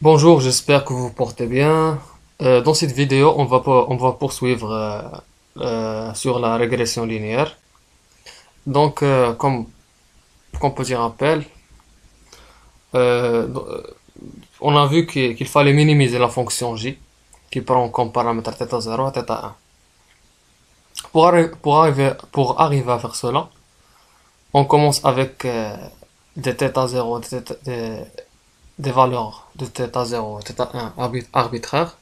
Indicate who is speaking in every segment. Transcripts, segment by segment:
Speaker 1: Bonjour, j'espère que vous vous portez bien. Dans cette vidéo, on va poursuivre sur la régression linéaire. Donc, comme petit rappel, euh, on a vu qu'il fallait minimiser la fonction j qui prend comme paramètre θ0 et θ1. Pour arriver à faire cela, on commence avec des θ0, des valeurs de θ0 et θ1 arbitraires.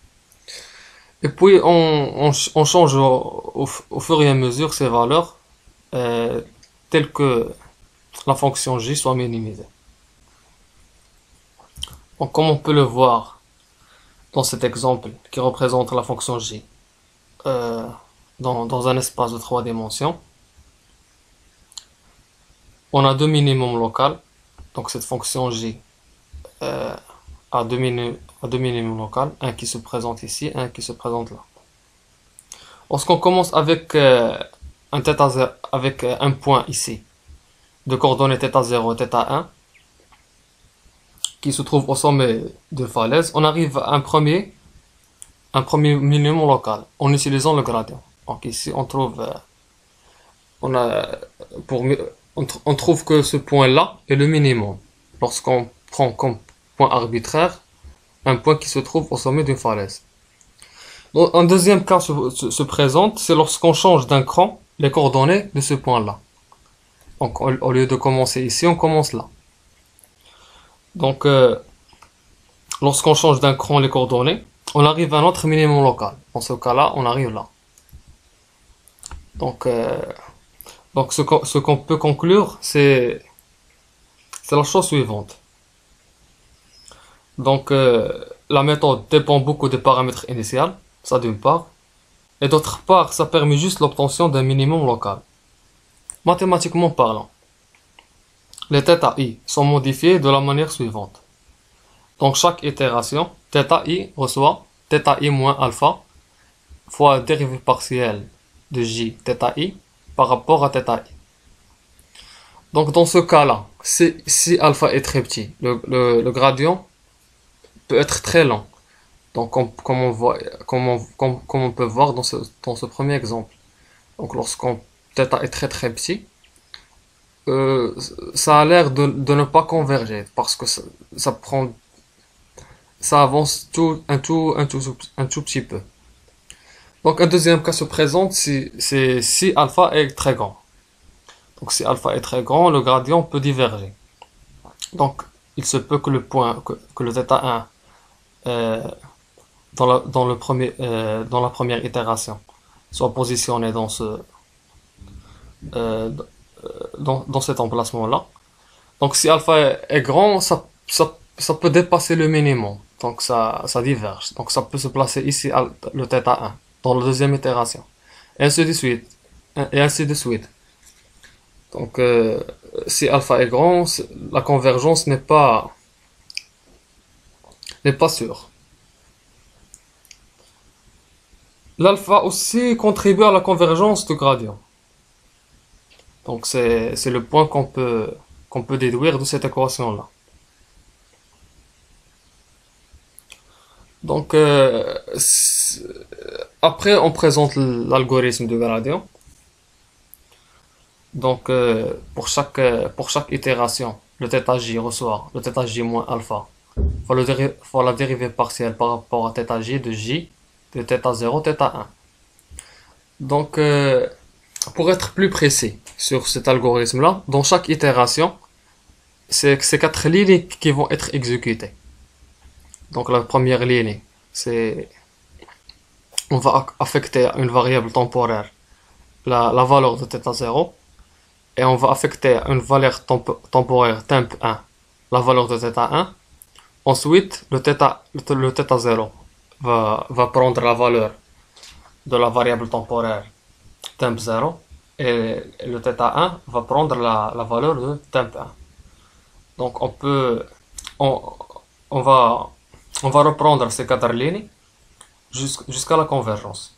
Speaker 1: Et puis on change au fur et à mesure ces valeurs euh, telles que la fonction j soit minimisée. Donc comme on peut le voir dans cet exemple qui représente la fonction j euh, dans un espace de 3 dimensions, on a deux minimums locaux. Donc cette fonction j euh, a deux minimums locaux, un qui se présente ici, un qui se présente là. Lorsqu'on commence avec un point ici de coordonnées θ0 et θ1 qui se trouve au sommet de falaise, on arrive à un premier minimum local en utilisant le gradient. Donc ici on trouve on a pour on trouve que ce point-là est le minimum lorsqu'on prend comme point arbitraire un point qui se trouve au sommet d'une falaise. Donc, un deuxième cas se présente, c'est lorsqu'on change d'un cran les coordonnées de ce point-là. Donc au lieu de commencer ici, on commence là. Donc lorsqu'on change d'un cran les coordonnées, on arrive à un autre minimum local. Dans ce cas-là, on arrive là. Donc, ce qu'on peut conclure, c'est la chose suivante. Donc la méthode dépend beaucoup des paramètres initiaux, ça d'une part, et d'autre part, ça permet juste l'obtention d'un minimum local. Mathématiquement parlant, les θi sont modifiés de la manière suivante. Donc chaque itération, θi reçoit θi moins alpha fois dérivée partielle de j θi par rapport à θi. Donc dans ce cas-là, si alpha est très petit, le gradient peut être très lent. Donc comme on peut voir dans ce premier exemple. Donc lorsqu'on θ est très très petit, ça a l'air de ne pas converger parce que ça avance un tout petit peu. Donc un deuxième cas se présente si alpha est très grand. Donc si alpha est très grand, le gradient peut diverger. Donc il se peut que que le θ1 dans la première itération soit positionné euh, dans cet emplacement-là. Donc si alpha est grand, ça peut dépasser le minimum. Donc ça diverge. Donc ça peut se placer ici, le θ1, dans la deuxième itération. Et ainsi de suite. Et ainsi de suite. Donc si alpha est grand, la convergence n'est pas sûre. L'alpha aussi contribue à la convergence du gradient. Donc c'est le point qu'on peut déduire de cette équation-là. Donc après on présente l'algorithme du gradient. Donc pour chaque itération, le θj reçoit le θj moins alpha fois la dérivée partielle par rapport à θj de j de θ0 θ1. Donc pour être plus précis sur cet algorithme-là, dans chaque itération, c'est ces quatre lignes qui vont être exécutées. Donc la première ligne, c'est on va affecter à une variable temporaire la valeur de θ0 et on va affecter à une valeur temporaire temp1 la valeur de θ1. Ensuite, le θ0 va prendre la valeur de la variable temporaire temp0 et le θ1 va prendre la valeur de temp1. Donc on, on va reprendre ces quatre lignes jusqu'à la convergence.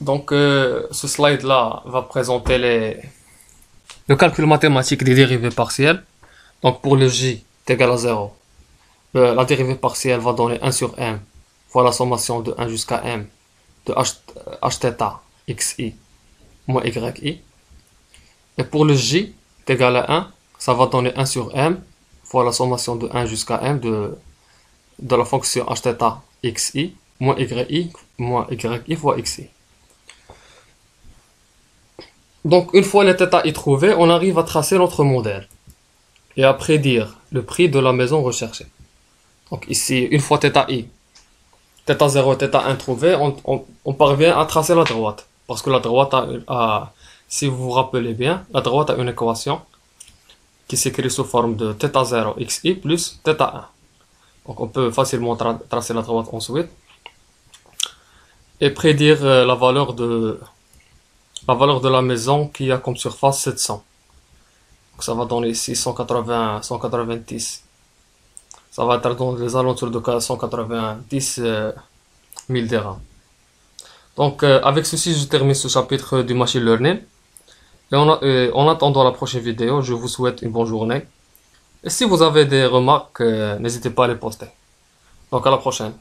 Speaker 1: Donc ce slide-là va présenter le calcul mathématique des dérivées partielles. Donc pour le j est égal à 0, la dérivée partielle va donner 1 sur m fois la sommation de 1 jusqu'à m de hθ xi moins yi. Et pour le j est égal à 1, ça va donner 1 sur m fois la sommation de 1 jusqu'à m de la fonction hθ xi moins yi fois xi. Donc une fois les θ i trouvés, on arrive à tracer notre modèle et à prédire le prix de la maison recherchée. Donc ici, une fois θi, θ0 et θ1 trouvés, on parvient à tracer la droite. Parce que la droite si vous vous rappelez bien, la droite a une équation qui s'écrit sous forme de θ0 xi plus θ1. Donc on peut facilement tracer la droite ensuite et prédire la valeur de la maison qui a comme surface 700. Donc ça va donner ici 180, 190. Ça va être dans les alentours de 190 000 dirhams. Donc avec ceci, je termine ce chapitre du machine learning. Et en attendant la prochaine vidéo, je vous souhaite une bonne journée. Et si vous avez des remarques, n'hésitez pas à les poster. Donc à la prochaine.